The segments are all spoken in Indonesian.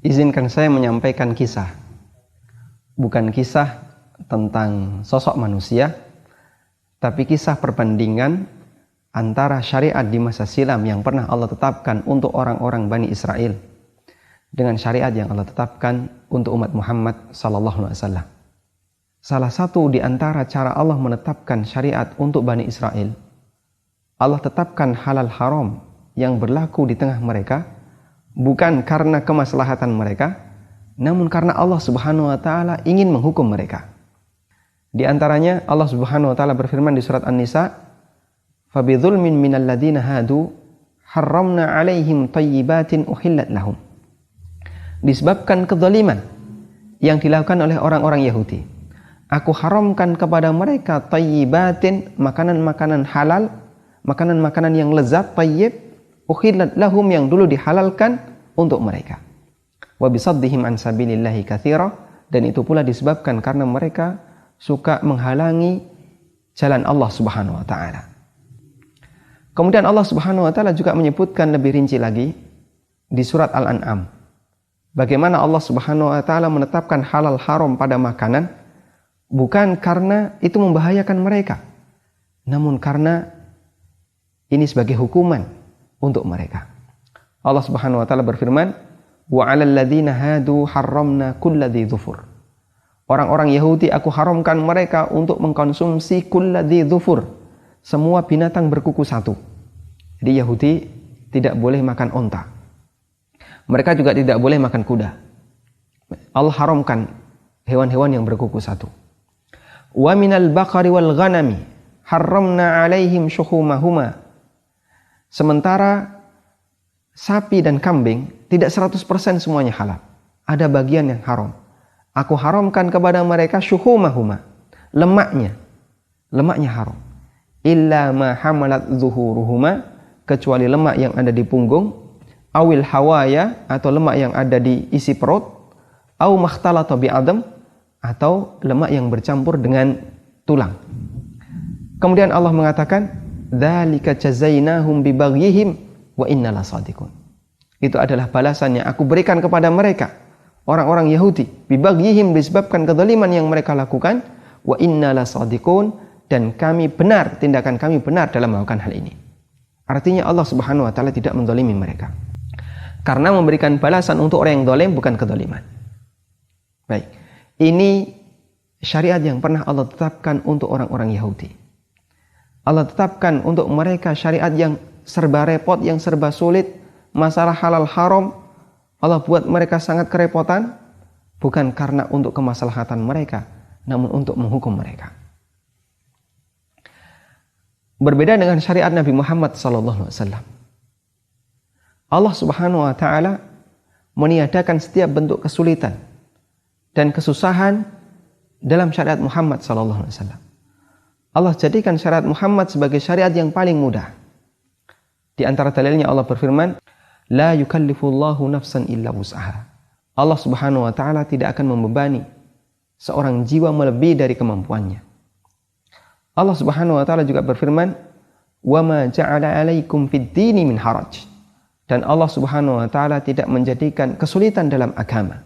Izinkan saya menyampaikan kisah. Bukan kisah tentang sosok manusia, tapi kisah perbandingan antara syariat di masa silam yang pernah Allah tetapkan untuk orang-orang Bani Israel dengan syariat yang Allah tetapkan untuk umat Muhammad sallallahu alaihi wasallam. Salah satu di antara cara Allah menetapkan syariat untuk Bani Israel, Allah tetapkan halal haram yang berlaku di tengah mereka bukan karena kemaslahatan mereka, namun karena Allah Subhanahu wa taala ingin menghukum mereka. Di antaranya Allah Subhanahu wa taala berfirman di surat An-Nisa, "Fabidzulmin minal ladzina hadu harramna 'alaihim thayyibatin uhillat lahum." Disebabkan kezaliman yang dilakukan oleh orang-orang Yahudi, aku haramkan kepada mereka thayyibatin, makanan-makanan halal, makanan-makanan yang lezat, thayyib, uhillat lahum, yang dulu dihalalkan untuk mereka. Wa bisaddihim an sabilillahi katsira, dan itu pula disebabkan karena mereka suka menghalangi jalan Allah Subhanahu wa taala. Kemudian Allah Subhanahu wa taala juga menyebutkan lebih rinci lagi di surat Al-An'am bagaimana Allah Subhanahu wa taala menetapkan halal haram pada makanan bukan karena itu membahayakan mereka, namun karena ini sebagai hukuman untuk mereka. Allah Subhanahu wa taala berfirman, "Wa 'alal ladzina hadu harramna kulladzi dzufur." Orang-orang Yahudi aku haramkan mereka untuk mengkonsumsi kulladzi dzufur, semua binatang berkuku satu. Jadi Yahudi tidak boleh makan onta. Mereka juga tidak boleh makan kuda. Allah haramkan hewan-hewan yang berkuku satu. Wa minal baqari wal ghanami harramna 'alaihim shuhumahuma. Sementara sapi dan kambing tidak 100% semuanya halal. Ada bagian yang haram. Aku haramkan kepada mereka syuhumahuma, lemaknya. Lemaknya haram. Illa ma hamalat zuhuruhuma, kecuali lemak yang ada di punggung, awil hawaya, atau lemak yang ada di isi perut, au makhtalata bi adam, atau lemak yang bercampur dengan tulang. Kemudian Allah mengatakan, dzalika jazainahum bibaghihim wa inna lasadiqun. Itu adalah balasan yang aku berikan kepada mereka, orang-orang Yahudi, bibaghihim, disebabkan kezaliman yang mereka lakukan, wa inna lasadiqun, dan kami benar, tindakan kami benar dalam melakukan hal ini. Artinya Allah Subhanahu wa taala tidak menzalimi mereka. Karena memberikan balasan untuk orang yang zalim bukan kezaliman. Baik. Ini syariat yang pernah Allah tetapkan untuk orang-orang Yahudi. Allah tetapkan untuk mereka syariat yang serba repot, yang serba sulit, masalah halal haram. Allah buat mereka sangat kerepotan, bukan karena untuk kemaslahatan mereka, namun untuk menghukum mereka. Berbeda dengan syariat Nabi Muhammad SAW. Allah Subhanahu wa taala meniadakan setiap bentuk kesulitan dan kesusahan dalam syariat Muhammad SAW. Allah jadikan syariat Muhammad sebagai syariat yang paling mudah. Di antara dalilnya Allah berfirman, la yukallifullahu nafsan illa wus'aha. Allah Subhanahu wa taala tidak akan membebani seorang jiwa melebihi dari kemampuannya. Allah Subhanahu wa taala juga berfirman, wa ma ja'ala 'alaikum fid-dini min haraj. Dan Allah Subhanahu wa taala tidak menjadikan kesulitan dalam agama.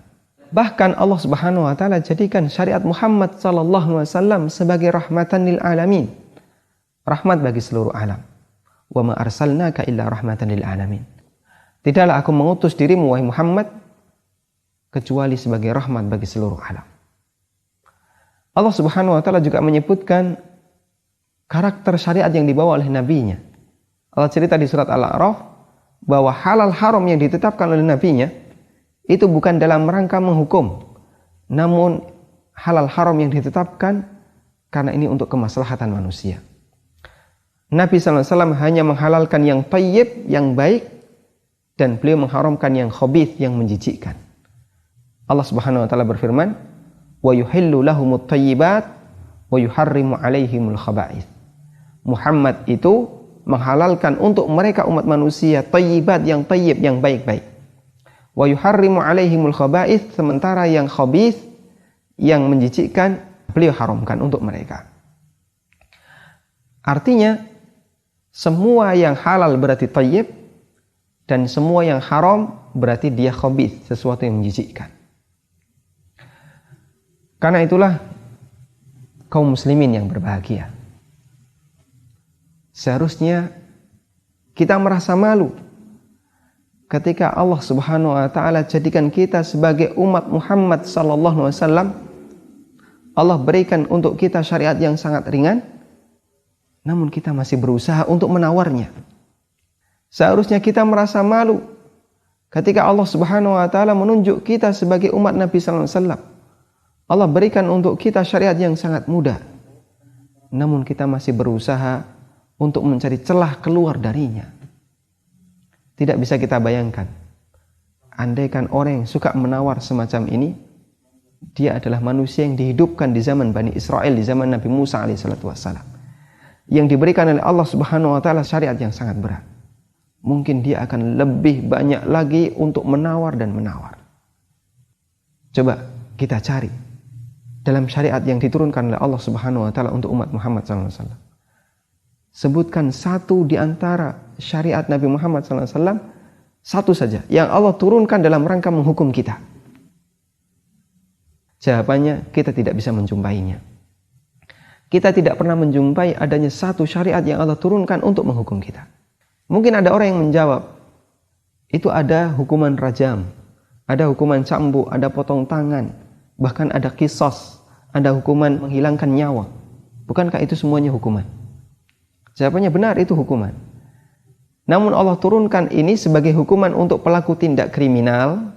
Bahkan Allah Subhanahu wa taala jadikan syariat Muhammad sallallahu alaihi wasallam sebagai rahmatan lil alamin. Rahmat bagi seluruh alam. Wa ma arsalnaka illa rahmatan lil alamin. Tidaklah aku mengutus dirimu wahai Muhammad kecuali sebagai rahmat bagi seluruh alam. Allah Subhanahu wa taala juga menyebutkan karakter syariat yang dibawa oleh nabinya. Allah cerita di surat Al-A'raf bahwa halal haram yang ditetapkan oleh nabinya itu bukan dalam rangka menghukum, namun halal haram yang ditetapkan karena ini untuk kemaslahatan manusia. Nabi SAW hanya menghalalkan yang thayyib, yang baik, dan beliau mengharamkan yang khabith, yang menjijikkan. Allah Subhanahu wa taala berfirman, wa yuhillu lahumut thayyibat wa yuharrimu 'alaihimul khaba'ith. Muhammad itu menghalalkan untuk mereka umat manusia thayyibat, yang thayyib, yang baik-baik. Wa yuharrimu 'alaihimul khaba'ith, sementara yang khabith, yang menjijikkan, beliau haramkan untuk mereka. Artinya semua yang halal berarti thayyib, Dan semua yang haram berarti dia khabith, sesuatu yang menjijikkan. Karena itulah kaum muslimin yang berbahagia, seharusnya kita merasa malu ketika Allah Subhanahu wa taala jadikan kita sebagai umat Muhammad sallallahu alaihi wasallam. Allah berikan untuk kita syariat yang sangat ringan, namun kita masih berusaha untuk menawarnya. Seharusnya kita merasa malu ketika Allah Subhanahu wa taala menunjuk kita sebagai umat Nabi sallallahu alaihi wasallam. Allah berikan untuk kita syariat yang sangat mudah, namun kita masih berusaha untuk mencari celah keluar darinya. Tidak bisa kita bayangkan, andaikan orang yang suka menawar semacam ini, dia adalah manusia yang dihidupkan di zaman Bani Israel, di zaman Nabi Musa alaihissalam, yang diberikan oleh Allah Subhanahu wa taala syariat yang sangat berat. Mungkin dia akan lebih banyak lagi untuk menawar dan menawar. Coba kita cari dalam syariat yang diturunkan oleh Allah Subhanahu wa taala untuk umat Muhammad SAW. Sebutkan satu di antara syariat Nabi Muhammad SAW, satu saja yang Allah turunkan dalam rangka menghukum kita. Jawabannya, kita tidak bisa menjumpainya. Kita tidak pernah menjumpai adanya satu syariat yang Allah turunkan untuk menghukum kita. Mungkin ada orang yang menjawab, itu ada hukuman rajam, ada hukuman cambuk, ada potong tangan, bahkan ada qisas, ada hukuman menghilangkan nyawa. Bukankah itu semuanya hukuman? Jawabannya benar, itu hukuman. Namun Allah turunkan ini sebagai hukuman untuk pelaku tindak kriminal,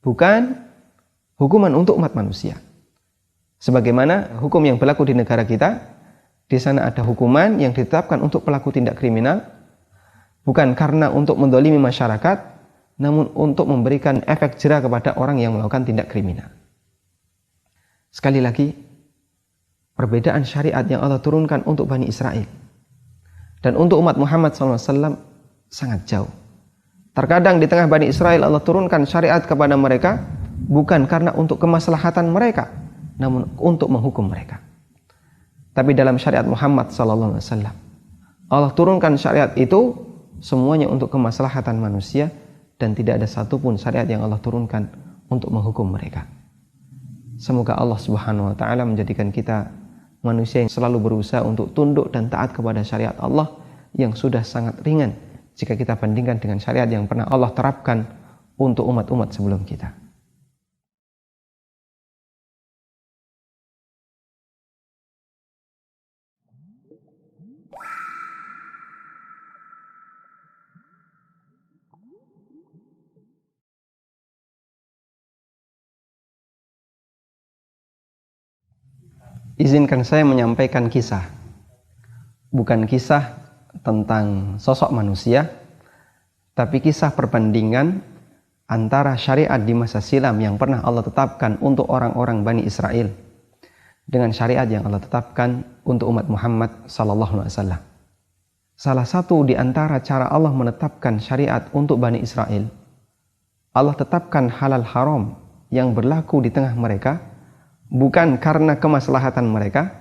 bukan hukuman untuk umat manusia. Sebagaimana hukum yang berlaku di negara kita, di sana ada hukuman yang ditetapkan untuk pelaku tindak kriminal, bukan karena untuk mendolimi masyarakat, namun untuk memberikan efek jera kepada orang yang melakukan tindak kriminal. Sekali lagi, perbedaan syariat yang Allah turunkan untuk Bani Israel dan untuk umat Muhammad SAW sangat jauh. Terkadang di tengah Bani Israel Allah turunkan syariat kepada mereka bukan karena untuk kemaslahatan mereka, namun untuk menghukum mereka. Tapi dalam syariat Muhammad SAW, Allah turunkan syariat itu semuanya untuk kemaslahatan manusia, dan tidak ada satupun syariat yang Allah turunkan untuk menghukum mereka. Semoga Allah Subhanahu wa taala menjadikan kita manusia yang selalu berusaha untuk tunduk dan taat kepada syariat Allah yang sudah sangat ringan jika kita bandingkan dengan syariat yang pernah Allah terapkan untuk umat-umat sebelum kita. Izinkan saya menyampaikan kisah, bukan kisah tentang sosok manusia, tapi kisah perbandingan antara syariat di masa silam yang pernah Allah tetapkan untuk orang-orang Bani Israel dengan syariat yang Allah tetapkan untuk umat Muhammad sallallahu alaihi wasallam. Salah satu di antara cara Allah menetapkan syariat untuk Bani Israel, Allah tetapkan halal haram yang berlaku di tengah mereka bukan karena kemaslahatan mereka,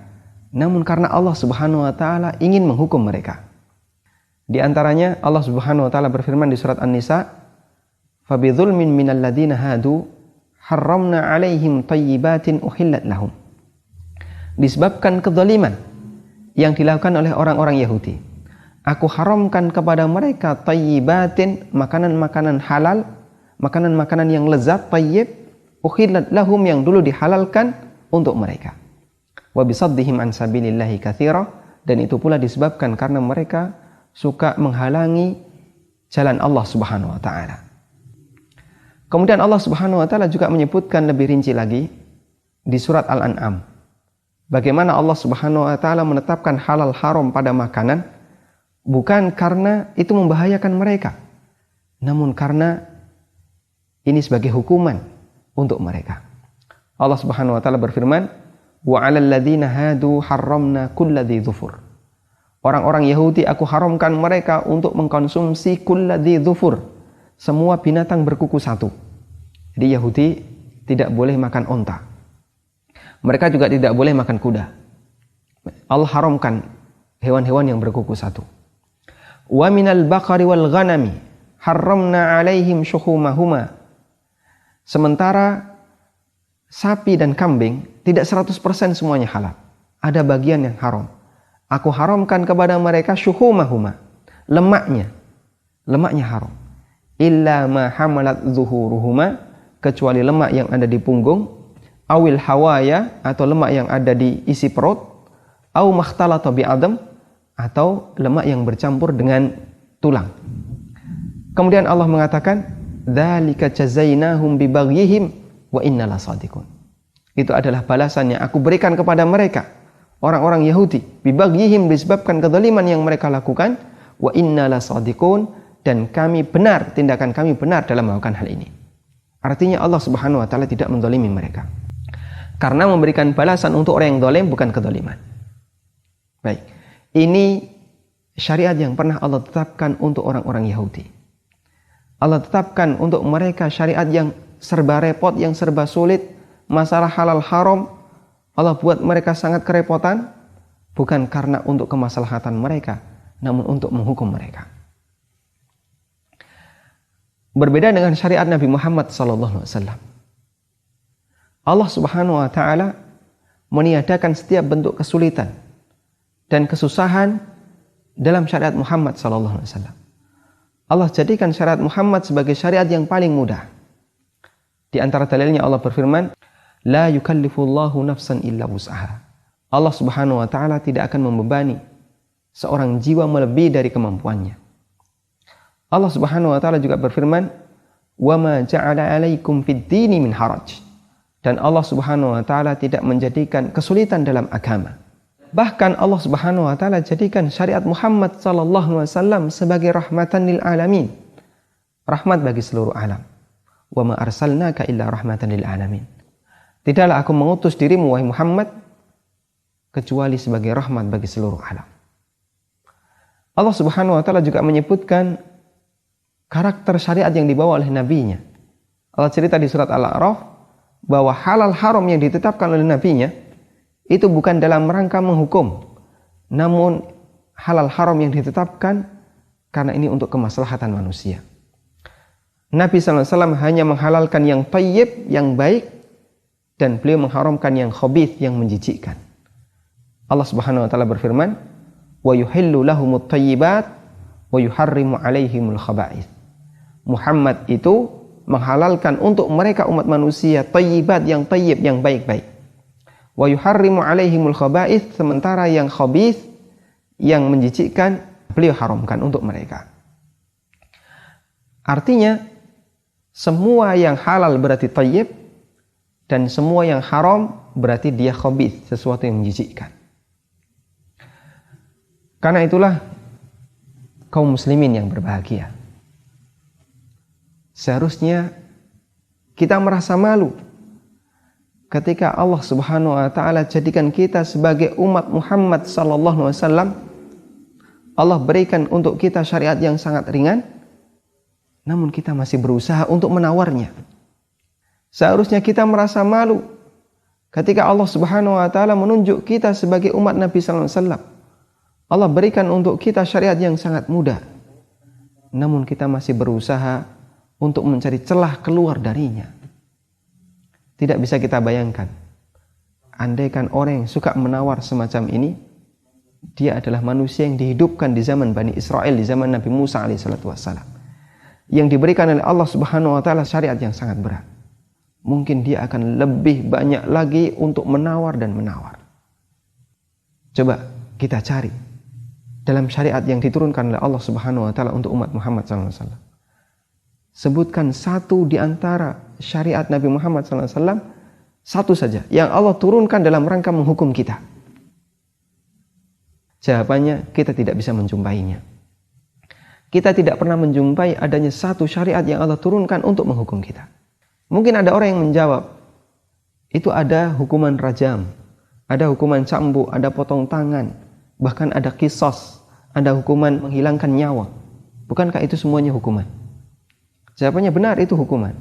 namun karena Allah Subhanahu wa taala ingin menghukum mereka. Di antaranya Allah Subhanahu wa taala berfirman di surat An-Nisa, "Fabidzulmin minal ladzina hadu harramna 'alaihim thayyibatin uhillat lahum." Disebabkan kezaliman yang dilakukan oleh orang-orang Yahudi, aku haramkan kepada mereka thayyibatin, makanan-makanan halal, makanan-makanan yang lezat, thayyib, uhillat lahum, yang dulu dihalalkan untuk mereka. Wa bisaddihim an sabilillahi katsira, dan itu pula disebabkan karena mereka suka menghalangi jalan Allah Subhanahu wa taala. Kemudian Allah Subhanahu wa taala juga menyebutkan lebih rinci lagi di surat Al-An'am bagaimana Allah Subhanahu wa taala menetapkan halal haram pada makanan bukan karena itu membahayakan mereka, namun karena ini sebagai hukuman untuk mereka. Allah Subhanahu wa taala berfirman, "Wa 'alal ladzina hadu harramna kulladzi dzufur." Orang-orang Yahudi aku haramkan mereka untuk mengkonsumsi kulladzi dzufur, semua binatang berkuku satu. Jadi Yahudi tidak boleh makan onta. Mereka juga tidak boleh makan kuda. Allah haramkan hewan-hewan yang berkuku satu. Wa minal baqari wal ghanami harramna 'alaihim syuhumahuma. Sementara sapi dan kambing tidak 100% semuanya halal. Ada bagian yang haram. Aku haramkan kepada mereka syuhumahuma, lemaknya. Lemaknya haram. Illa ma hamalat zuhuruhuma, kecuali lemak yang ada di punggung, awil hawaya, atau lemak yang ada di isi perut, au makhtalata bi'adam, atau lemak yang bercampur dengan tulang. Kemudian Allah mengatakan, dzalika jazainahum bibaghihim wa inna lasadiqun. Itu adalah balasan yang aku berikan kepada mereka, orang-orang Yahudi, bibaghihim, disebabkan kezaliman yang mereka lakukan, wa inna lasadiqun, dan kami benar, tindakan kami benar dalam melakukan hal ini. Artinya Allah Subhanahu wa taala tidak menzalimi mereka. Karena memberikan balasan untuk orang yang zalim bukan kezaliman. Baik. Ini syariat yang pernah Allah tetapkan untuk orang-orang Yahudi. Allah tetapkan untuk mereka syariat yang serba repot, yang serba sulit, masalah halal haram. Allah buat mereka sangat kerepotan, bukan karena untuk kemaslahatan mereka, namun untuk menghukum mereka. Berbeda dengan syariat Nabi Muhammad SAW. Allah Subhanahu wa taala meniadakan setiap bentuk kesulitan dan kesusahan dalam syariat Muhammad SAW. Allah jadikan syariat Muhammad sebagai syariat yang paling mudah. Di antara dalilnya Allah berfirman, la yukallifullahu nafsan illa wus'aha. Allah Subhanahu wa taala tidak akan membebani seorang jiwa melebihi dari kemampuannya. Allah Subhanahu wa taala juga berfirman, "Wa ma ja'ala 'alaikum fid-dini min haraj." Dan Allah Subhanahu wa taala tidak menjadikan kesulitan dalam agama. Bahkan Allah Subhanahu wa taala jadikan syariat Muhammad sallallahu alaihi wasallam sebagai rahmatan lil alamin. Rahmat bagi seluruh alam. Wa ma arsalnaka illa rahmatan lil alamin. Tidaklah aku mengutus dirimu wahai Muhammad kecuali sebagai rahmat bagi seluruh alam. Allah Subhanahu wa taala juga menyebutkan karakter syariat yang dibawa oleh nabinya. Allah cerita di surat Al-A'raf bahwa halal haram yang ditetapkan oleh nabinya itu bukan dalam rangka menghukum, namun halal haram yang ditetapkan karena ini untuk kemaslahatan manusia. Nabi SAW hanya menghalalkan yang thayyib, yang baik, dan beliau mengharamkan yang khabith, yang menjijikkan. Allah Subhanahu wa taala berfirman, "Wa yuhillu lahumut thayyibat wa yuharrimu 'alaihimul khaba'ith." Muhammad itu menghalalkan untuk mereka umat manusia thayyibat, yang thayyib, yang baik-baik. Wa yuharrimu 'alaihimul khaba'ith, sementara yang khabith, yang menjijikkan, beliau haramkan untuk mereka. Artinya semua yang halal berarti thayyib, dan semua yang haram berarti dia khabith, sesuatu yang menjijikkan. Karena itulah kaum muslimin yang berbahagia, seharusnya kita merasa malu ketika Allah Subhanahu wa taala jadikan kita sebagai umat Muhammad sallallahu alaihi wasallam. Allah berikan untuk kita syariat yang sangat ringan, namun kita masih berusaha untuk menawarnya. Seharusnya kita merasa malu ketika Allah Subhanahu wa taala menunjuk kita sebagai umat Nabi sallallahu alaihi wasallam. Allah berikan untuk kita syariat yang sangat mudah, namun kita masih berusaha untuk mencari celah keluar darinya. Tidak bisa kita bayangkan, andaikan orang yang suka menawar semacam ini, dia adalah manusia yang dihidupkan di zaman Bani Israel, di zaman Nabi Musa alaihissalam, yang diberikan oleh Allah Subhanahu wa taala syariat yang sangat berat. Mungkin dia akan lebih banyak lagi untuk menawar dan menawar. Coba kita cari dalam syariat yang diturunkan oleh Allah Subhanahu wa taala untuk umat Muhammad SAW. Sebutkan satu di antara syariat Nabi Muhammad SAW, satu saja yang Allah turunkan dalam rangka menghukum kita. Jawabannya, kita tidak bisa menjumpainya. Kita tidak pernah menjumpai adanya satu syariat yang Allah turunkan untuk menghukum kita. Mungkin ada orang yang menjawab, itu ada hukuman rajam, ada hukuman cambuk, ada potong tangan, bahkan ada qisas, ada hukuman menghilangkan nyawa. Bukankah itu semuanya hukuman? Jawabannya benar, itu hukuman.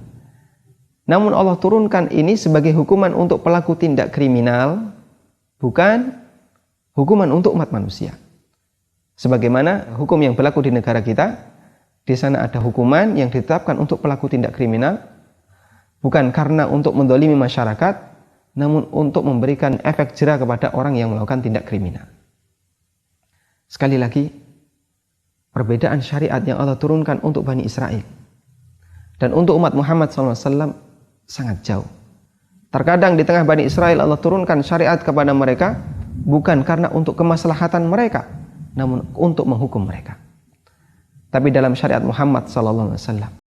Namun Allah turunkan ini sebagai hukuman untuk pelaku tindak kriminal, bukan hukuman untuk umat manusia. Sebagaimana hukum yang berlaku di negara kita, Di sana ada hukuman yang ditetapkan untuk pelaku tindak kriminal, bukan karena untuk mendolimi masyarakat, namun untuk memberikan efek jera kepada orang yang melakukan tindak kriminal. Sekali lagi, perbedaan syariat yang Allah turunkan untuk Bani Israel dan untuk umat Muhammad SAW sangat jauh. Terkadang di tengah Bani Israel Allah turunkan syariat kepada mereka bukan karena untuk kemaslahatan mereka, namun untuk menghukum mereka. Tapi dalam syariat Muhammad SAW,